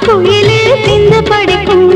குயிலே சிந்து படிக்கும்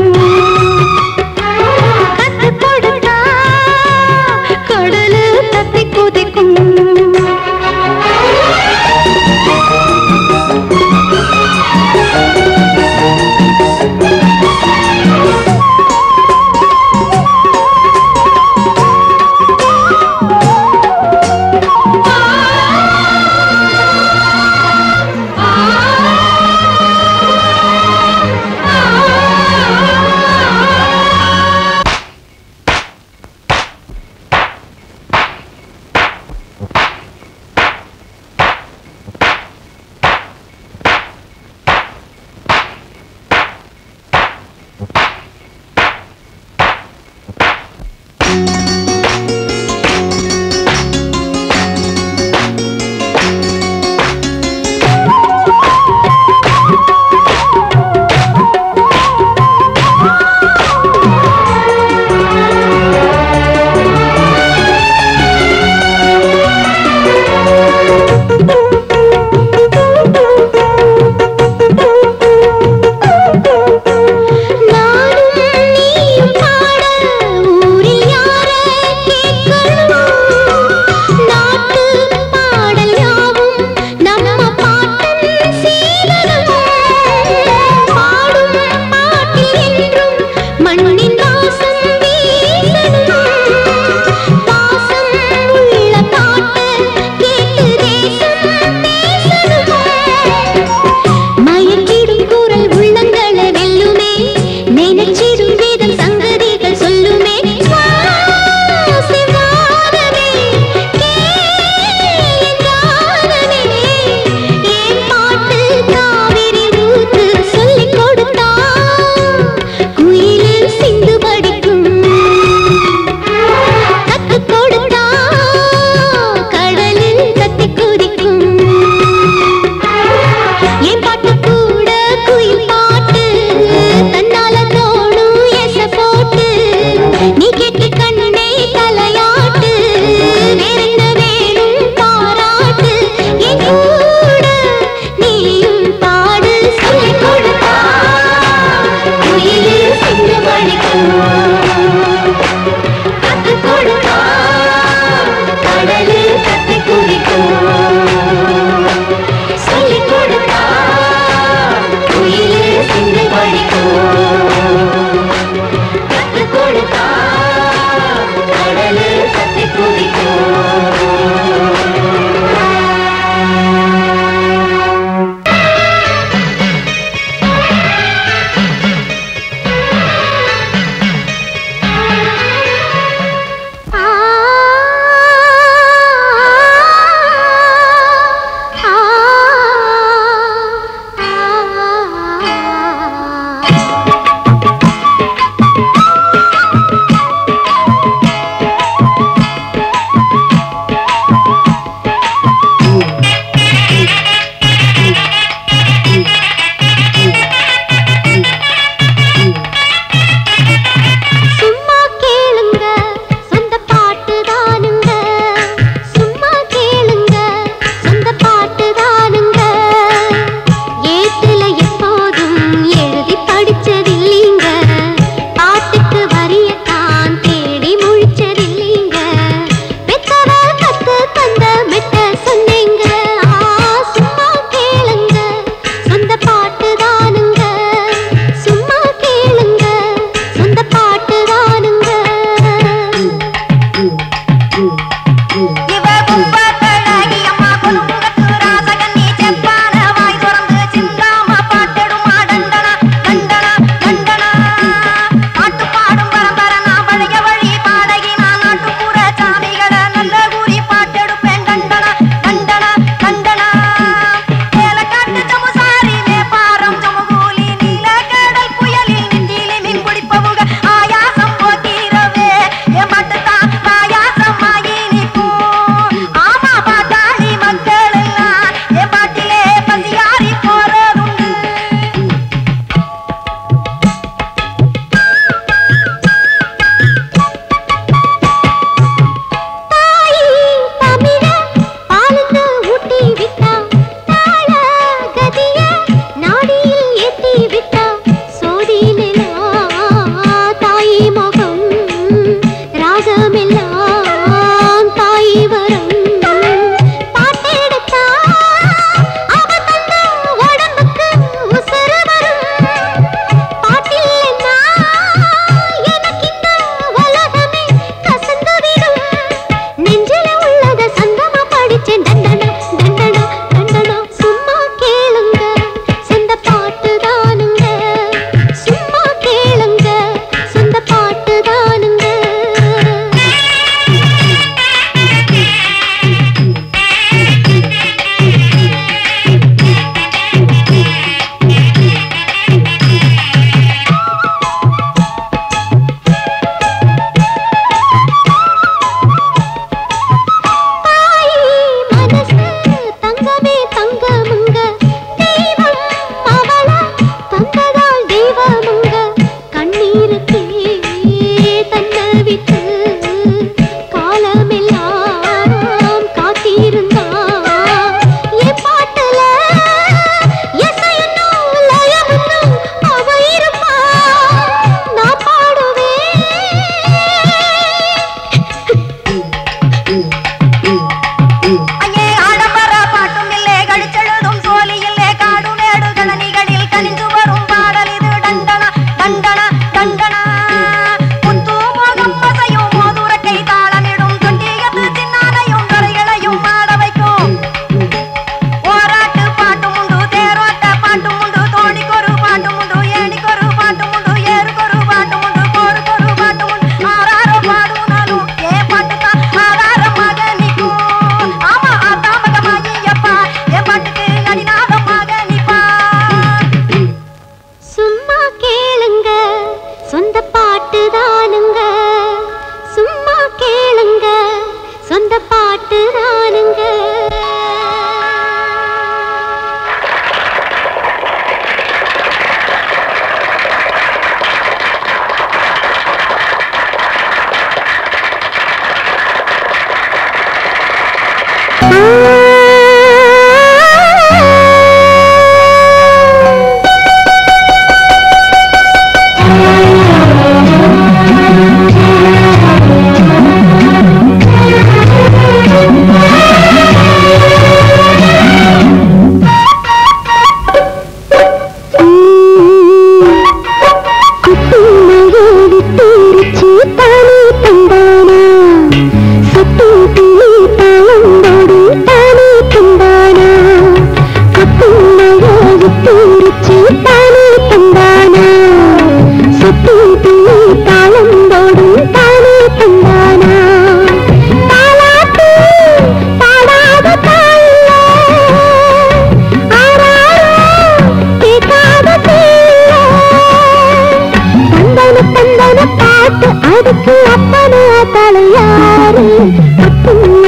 தலையாறு பட்டுமைய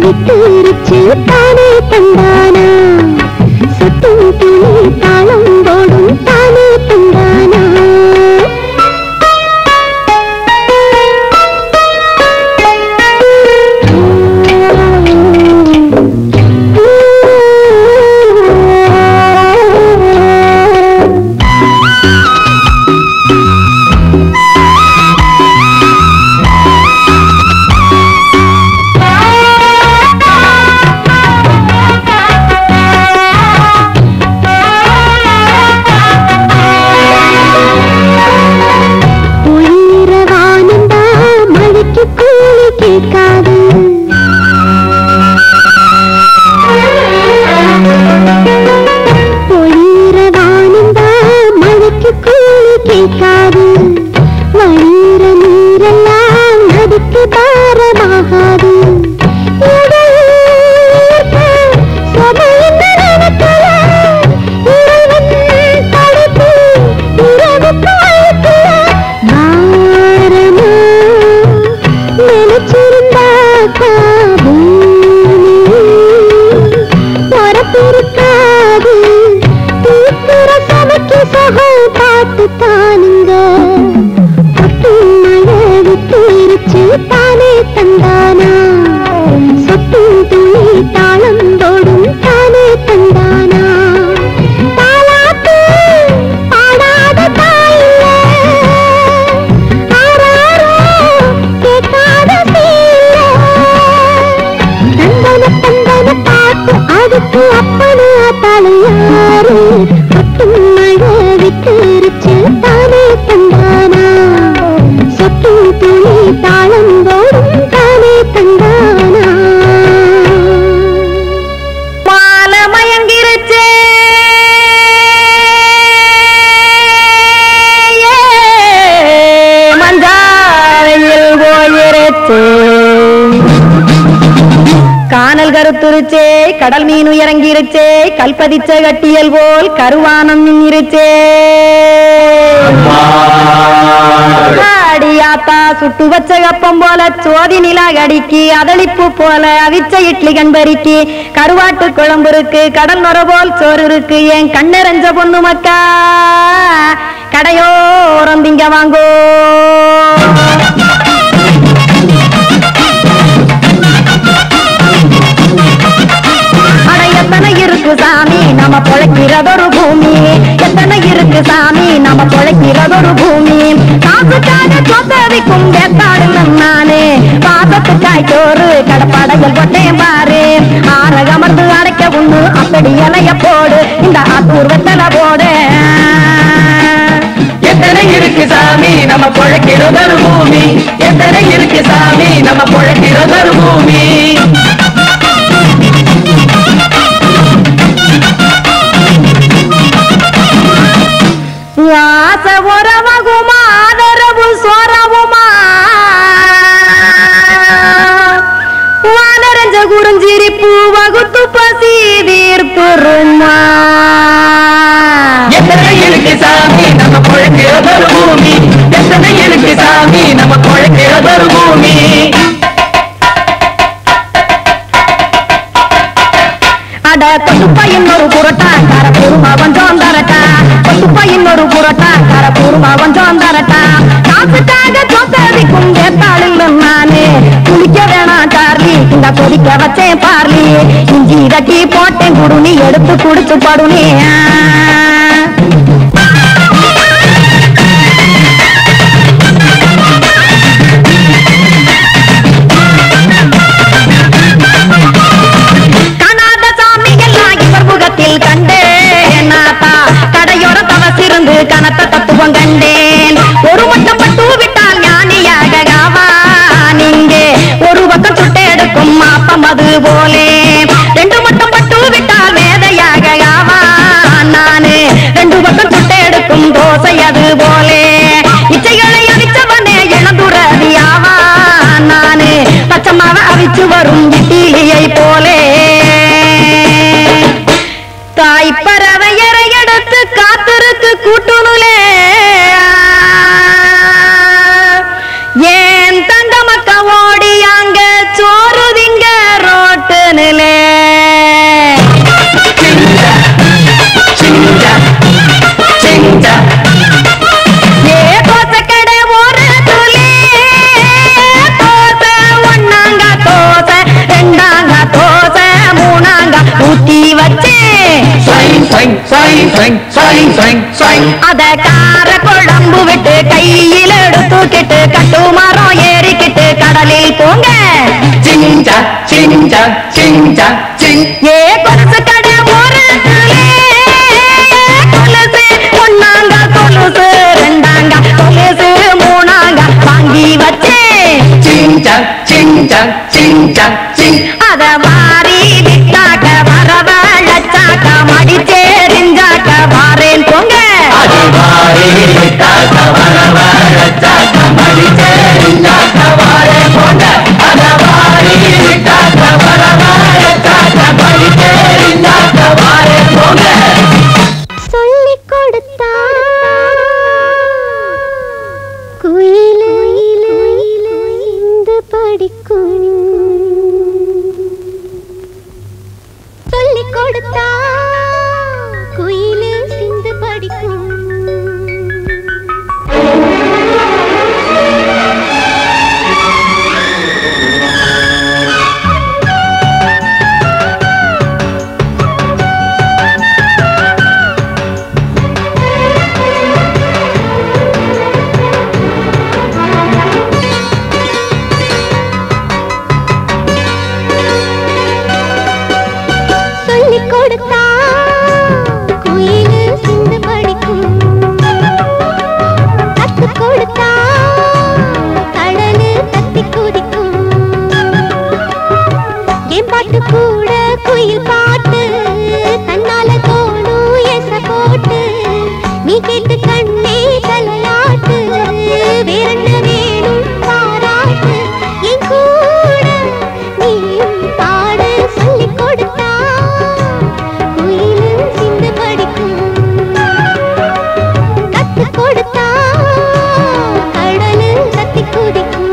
விட்டுருச்சு தானே தந்தானா சுட்டும் துணி தாளம் போடும் தானே தந்தானா கருத்துருச்சே கடல் மீன் இறங்கிருச்சே கல்பதிச்ச கட்டியல் போல் கருவானம் நின்றுச்சே அடியாத்தா சுட்டு வச்ச கப்பம் போல சோதி நிலா கடிக்கு அதளிப்பு போல அவிச்ச இட்லி கண்பறிக்கு கருவாட்டு குழம்பு இருக்கு கடல் நொர போல் சோறு இருக்கு என் கண்ணெரஞ்ச பொண்ணு மக்கா கடையோரம் திங்க வாங்கோ எத்தனை இருக்கு சாமி நம்ம பொழைக்கிறதொரு பூமி எத்தனை இருக்கு சாமி நம்ம பொழைக்கிறதொரு பூமி காசுக்காக சொத்ததிக்கும் வேத்தாடு நானே பாசத்துக்காய் சோறு கடப்படைகள் போட்டேன் பாரு ஆரகமர்ந்து அடைக்க ஒண்ணு அப்படி இலைய போடு இந்த ஆத்தூர் வெத்தலை போடு எத்தனை இருக்கு சாமி நம்ம பொழைக்கிறதொரு பூமி எத்தனை இருக்கு சாமி நம்ம பொழைக்கிறதொரு பூமி ஆச உறவகுமா ஆதரவு சோரவுமா வானரஞ்ச குறிஞ்சிரிப்பு வகுத்து பசி தீர்த்துருமா எத்தனை இருக்கு சாமி நம்ம பொழைக்கிறதொரு பூமி எத்தனை இருக்கு சாமி நம்ம பொழைக்கிறதொரு பூமி அட தொட்டுப்பா இன்னொரு புரட்டா கர பூர்மா கொஞ்சம் தரட்டா தொட்டுப்பா இன்னொரு புரட்டா கர பூர்மா கொஞ்சம் தரட்டா காசுக்காக சொத்ததிக்கும் வேத்தாளில் நானே குளிக்க வேணாம் சார்லி இந்த கொதிக்க வச்சேன் பார்லி இஞ்சி தட்டி போட்டேன் குடுனி எடுத்து குடிச்சு படுனி கனத்த தத்துவம் கண்டேன் ஒரு மட்டம் பட்டு விட்டால் ஞானியாக நீங்கே ஒரு பக்கம் சுட்டு எடுக்கும் மாப்பம் அது போலே ரெண்டு மட்டம் பட்டு விட்டால் வேதையாக நானே அத கார குழம்பு விட்டு கையில் எடுத்துக்கிட்டு கட்டு மரம் ஏறிக்கிட்டு கடலில் போங்க ஏ கொலுசு கடை ஓரத்திலே கொலுசு ஒன்னாங்க கொலுசு ரெண்டாங்க கொலுசு மூணாங்க வாங்கி வச்சேன் அத மாறி விட்டாக்க வரவழைச்சாக்க மடிச்சேரிஞ்சாக்க வாரேன் போங்க சொல்லிக் கொடுத்தா குயிலே இந்த படிக்கும் சொல்லிக் கொடுத்தா குயிலே சிந்து படிக்கும் சொல்லிக் கொடுத்தா குயிலே சிந்து படிக்கும் கத்துக் கொடுத்தா கடலு கத்தி குதிக்கும் என் பாட்டு கூட குயில் பாட்டு தன்னால தோணும் எச போட்டு நீ கேட்டு கண்ணே தலையாட்டு வேறென்ன வேணும் பாராட்டு என் கூட நீயும் பாடு சொல்லிக் கொடுத்தா குயிலு சிந்து படிக்கும் கத்துக் கொடுத்தா கடலு கத்தி குதிக்கும்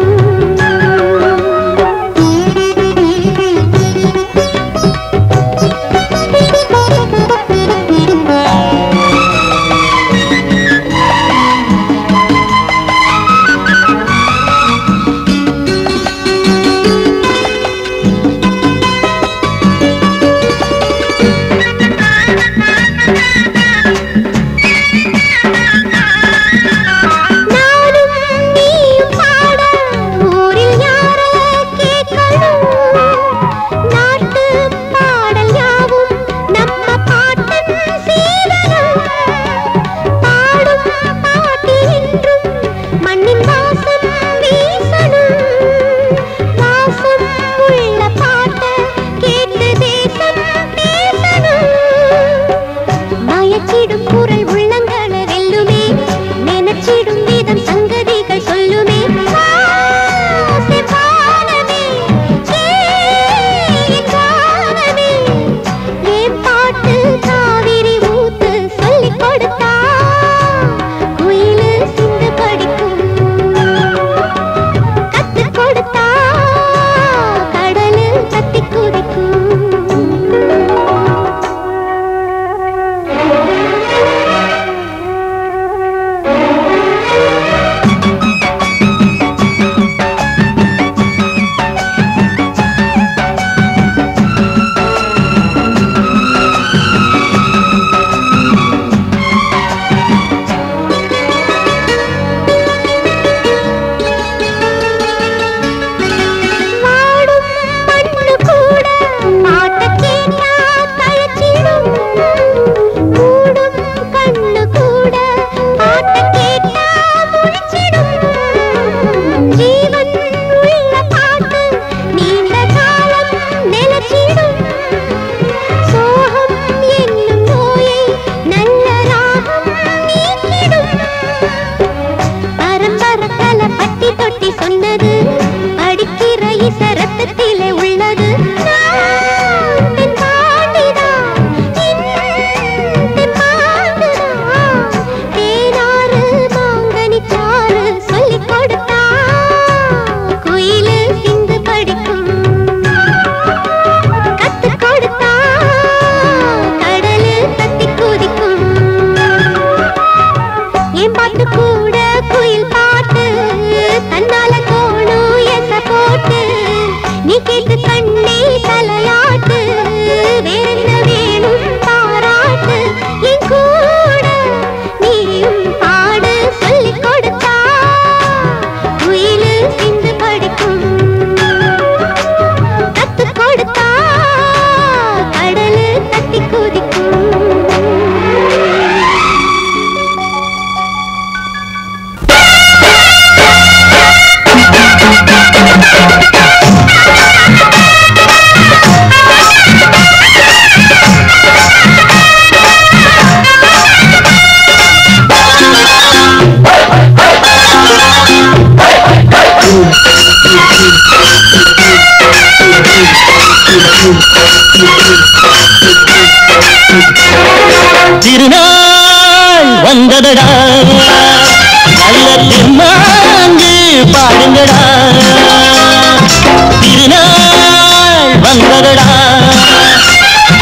திருநாள் வந்ததடா நல்ல தெம்மாங்கு பாடுங்கடா திருநாள் வந்ததடா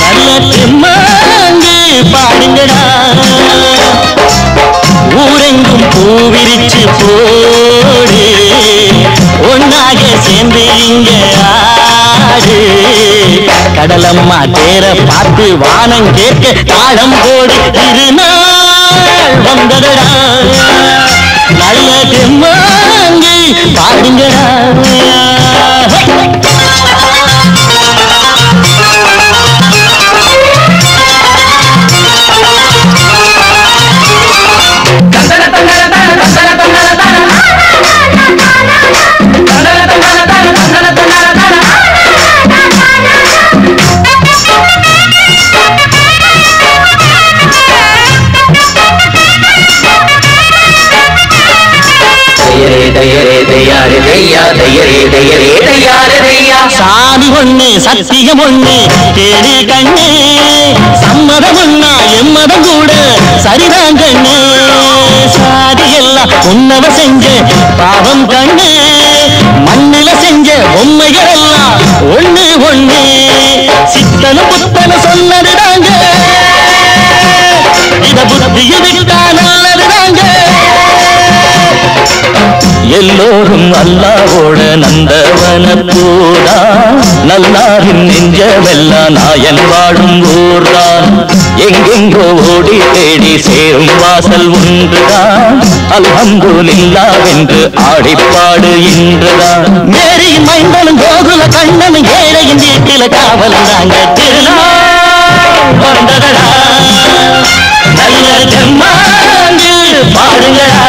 நல்ல தெம்மாங்கு பாடுங்கடா ஊரெங்கும் பூவிரிச்சு போடு ஒன்னாக சேர்ந்து இங்க ஆடு கடலம்மா தேர பார்த்து வானம் கேட்க தாளம் போடு திருநாள் வந்ததடா நல்ல தெம்மாங்கு பாடுங்கடா சாமி ஒண்ணு சத்தியம் ஒண்ணு கேடு கண்ணு சம்மதம் ஒண்ணா எம்மதம் கூட சரிதான் கண்ணு சாதி எல்லாம் உன்னவ செஞ்ச பாவம் கண்ணு மண்ணில செஞ்ச பொம்மைகள் எல்லாம் ஒண்ணு ஒண்ணு சித்தன புத்தன சொன்னதுதாங்க இத புத்தியில் விட்டா நல்லதுதாங்க எல்லோரும் அல்லாவோட நந்தவன பூரா நல்லாரின் நெஞ்சமெல்லாம் நாயன் வாழும் ஊர்தான் எங்கெங்கோ ஓடி தேடி சேரும் வாசல் ஒன்றுதான் அல்ஹம்துலில்லாஹ்வென்று ஆடிப்பாடு இன்றுதான் மேரியின் மைந்தனும் கோகுல கண்ணனும் ஏழையின் வீட்டில காவலும் தாங்க திருநாள் வந்ததடா நல்ல தெம்மாங்கு பாடுங்கடா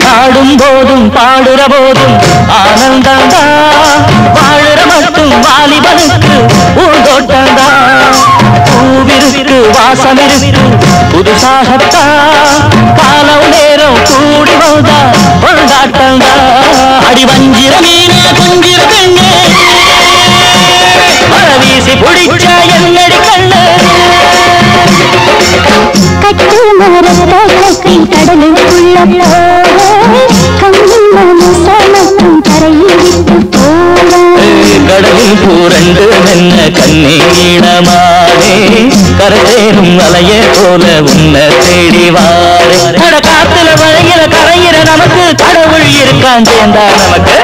பாடும் போதும் பாடுற போதும் ஆனந்தந்தா வாழுற மட்டும் வாலிபனுக்கு பூந்தோட்டந்தா பூவிருக்கு வாசமிருக்கு புதுசாகத்தா காலம் நேரம் கூடி வந்தா கொண்டாட்டந்தா அடி வஞ்சிர மீன கொஞ்சிர கண்ணு வீசி பிடிச்ச என்னடி கண்ணு கட்டு மரத்தை கடலுக்குள்ள கண்ணும் தரையில் விட்டு போல கடலில் பூரண்டு மென்ன கண்ணீடமானே கரையேறும் அலைய போல உன்ன தேடி வாரே காத்துல வழியில கரையிற நமக்கு கடவுள் இருக்கான் சேர்ந்தா நமக்கு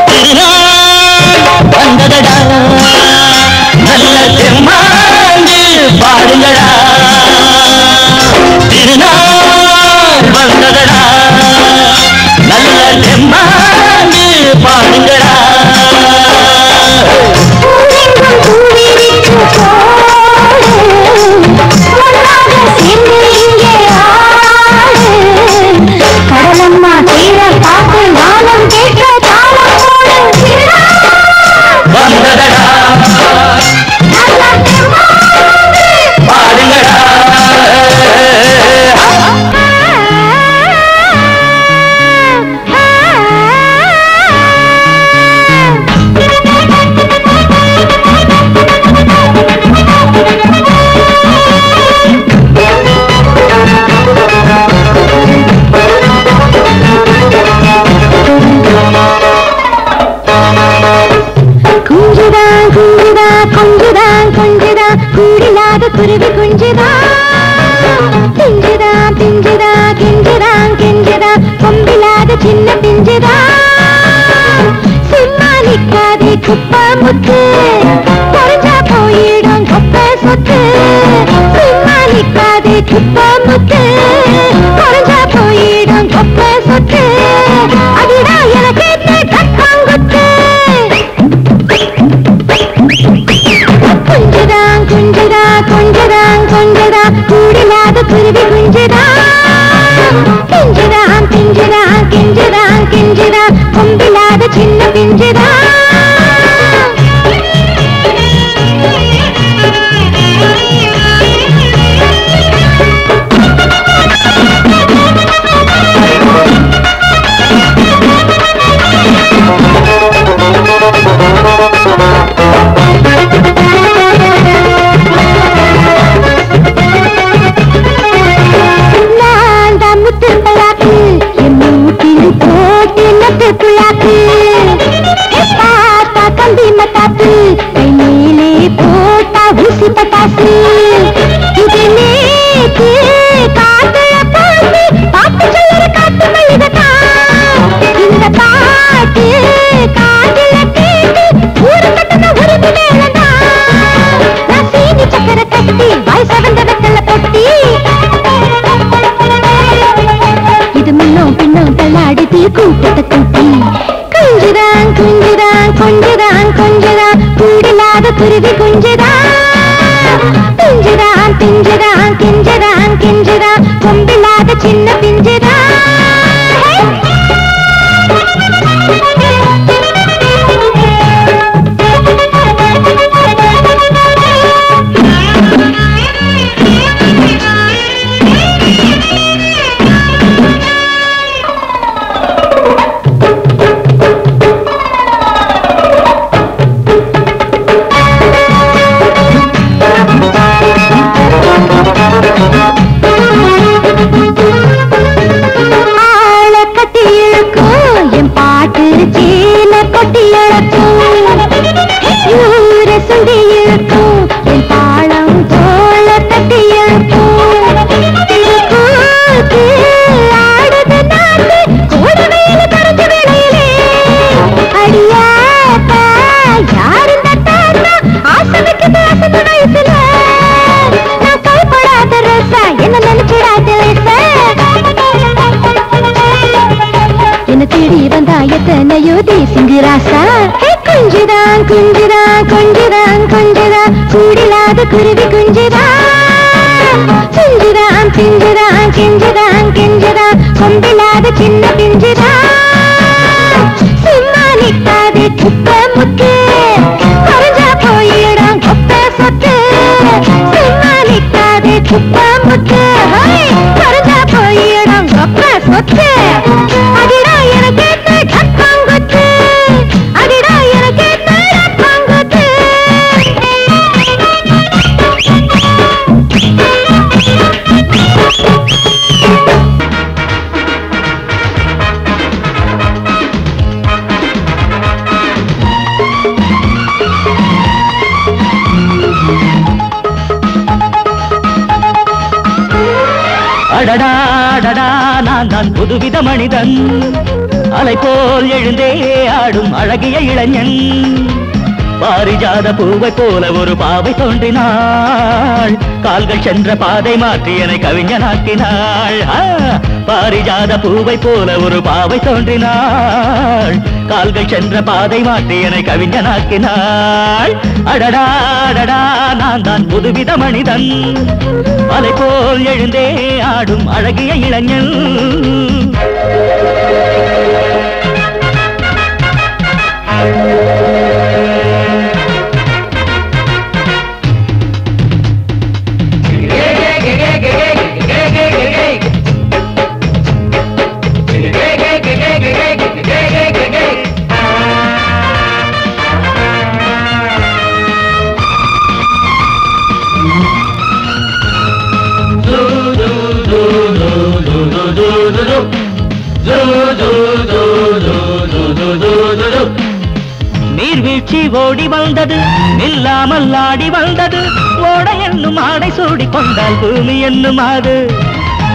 வந்ததடா நல்ல தெம்மாங்கு பாடுங்கடா திருநாள் வந்ததடா நல்ல தெம்மாங்கு பாடுங்கடா கடலம்மா தீர பார்த்து வானம் கேட்க தாளம் போடு வந்ததடா பாடுங்கடா குருவி குஞ்சுதா பிஞ்சுதா பிஞ்சுதா கெஞ்சுதா கெஞ்சுதா கொம்பில்லாத சின்ன பிஞ்சுதா சிம்மானிக்காதே குப்பை முத்து பொறிஞ்சா போயிடும் கொப்பை சொத்து சிம்மானிக்காதே குப்பை முத்து பொறிஞ்சா போயிடும் கொப்பை சொத்து அடிடா கெஞ்சுறான் கெஞ்சுறான் கெஞ்சுறான் கொம்பில்லாத சின்ன பிஞ்சுறான் கூட்டத்தை கூட்டி கொஞ்சுதான் கொஞ்சுதான் கொஞ்சுதான் கொஞ்சுதான் கூடில்லாத குருவி குஞ்சுதான் பிஞ்சுதான் பிஞ்சுதான் கெஞ்சுதான் கெஞ்சுதான் கொம்பில்லாத சின்ன பிஞ்சுதான் கொஞ்சுதான் கொஞ்சுதான் கொஞ்சுதான் கொஞ்சுதான் கூடில்லாத குருவி குஞ்சுதான் பிஞ்சுதான் பிஞ்சுதான் கெஞ்சுதான் கெஞ்சுதான் கொம்பில்லாத சின்ன பிஞ்சுதான் சும்மா நிற்காது குப்ப முக்கு குறைஞ்சா போயிடும் கொப்ப சொத்து சும்மா நிற்காது குப்ப முக்கு குறைஞ்சா போயிடும் கொப்ப சொத்து அடிடா எனக்கு கப்பாங்குத்து அடிடா எனக்கு கப்பாங்குத்து அடடா அடடா நான் தான் புதுவித மனிதன் அலை போல் எழுந்தே ஆடும் அழகிய இளைஞன் பாரிஜாத பூவை போல ஒரு பாவை தோன்றினாள் கால்கள் சென்ற பாதை மாற்றி என்னை கவிஞனாக்கினாள் பாரிஜாத பூவை போல ஒரு பாவை தோன்றினாள் கால்கள் சென்ற பாதை மாற்றி என்னை கவிஞனாக்கினாள் அடடா அடடா நான் தான் புதுவித மனிதன் அலை போல் எழுந்தே ஆடும் அழகிய இளைஞன் நீர்வீழ்ச்சி ஓடி வந்தது நில்லாமல் ஆடி வந்தது ஓட என்னும் ஆடை சூடி கொண்டால் பூமி என்னும் ஆடு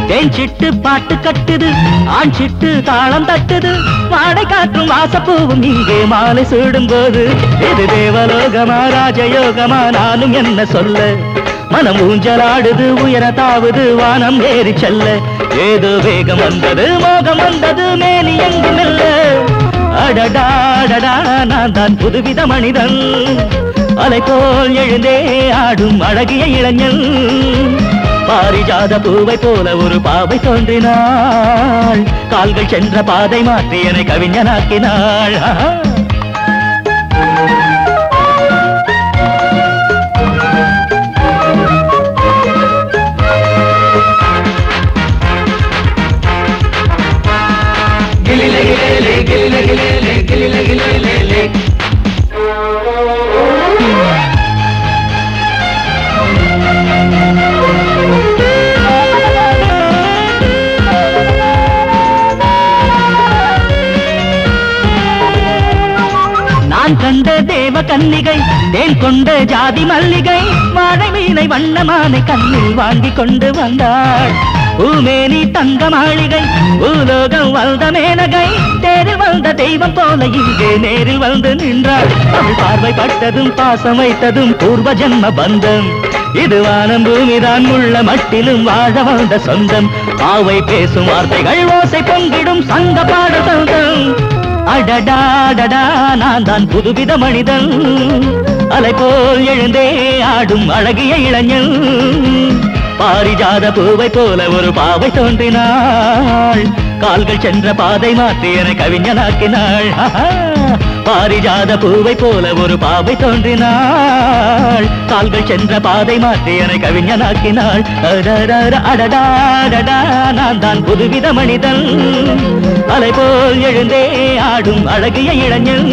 தேஞ்சிட்டு பாட்டு கட்டுது ஆண் சிட்டு தாளம் தட்டுது வாடை காற்றும் வாசப்பூவும் இங்கே மாலை சூடும் போது இது தேவலோகமா ராஜயோகமா நானும் என்ன சொல்ல மனம் ஊஞ்சலாடுது உயர தாவுது வானம் ஏறி செல்ல ஏதோ வேகம் வந்தது மோகம் வந்தது மேனி எங்கும் இல்ல அடடா அடடா நான் தான் புதுவித மனிதன் அலை போல் எழுந்தே ஆடும் அழகிய இளைஞன் பாரிஜாத பூவை போல ஒரு பாவை தோன்றினாள் கால்கள் சென்ற பாதை மாற்றி என்னை கவிஞனாக்கினாள். நான் கண்ட தேவ கன்னிகை தேன் கொண்ட ஜாதி மல்லிகை வாழை மீனை வண்ணமானை கண்ணில் வாங்கி கொண்டு வந்தாள். பூமேனி தங்க மாளிகை பூலோகம் வந்த மேனகை தேரில் வந்த தெய்வம் போல இங்கே நேரில் வந்து நின்றாள். அவள் பார்வைப்பட்டதும் பாசம் வைத்ததும் பூர்வ ஜென்ம பந்தம். இது வானம் பூமிதான் உள்ள மட்டிலும் வாழ வந்த சொந்தம். ஆவை பேசும் வார்த்தைகள் ஓசை பொங்கிடும் சங்க பாட சொந்தம். அடடாடடா நான் தான் புதுவித மனிதன். அலை போல் எழுந்தே ஆடும் அழகிய இளைஞன். பாரிஜாத பூவை போல ஒரு பாவை தோன்றினாள். கால்கள் சென்ற பாதை மாற்றி என கவிஞனாக்கினாள். பாரிஜாத பூவை போல ஒரு பாவை தோன்றினாள். கால்கள் சென்ற பாதை மாற்றி என கவிஞனாக்கினாள். அடடா நான் தான் புதுவித மனிதன். அலை போல் எழுந்தே ஆடும் அழகிய இளைஞன்.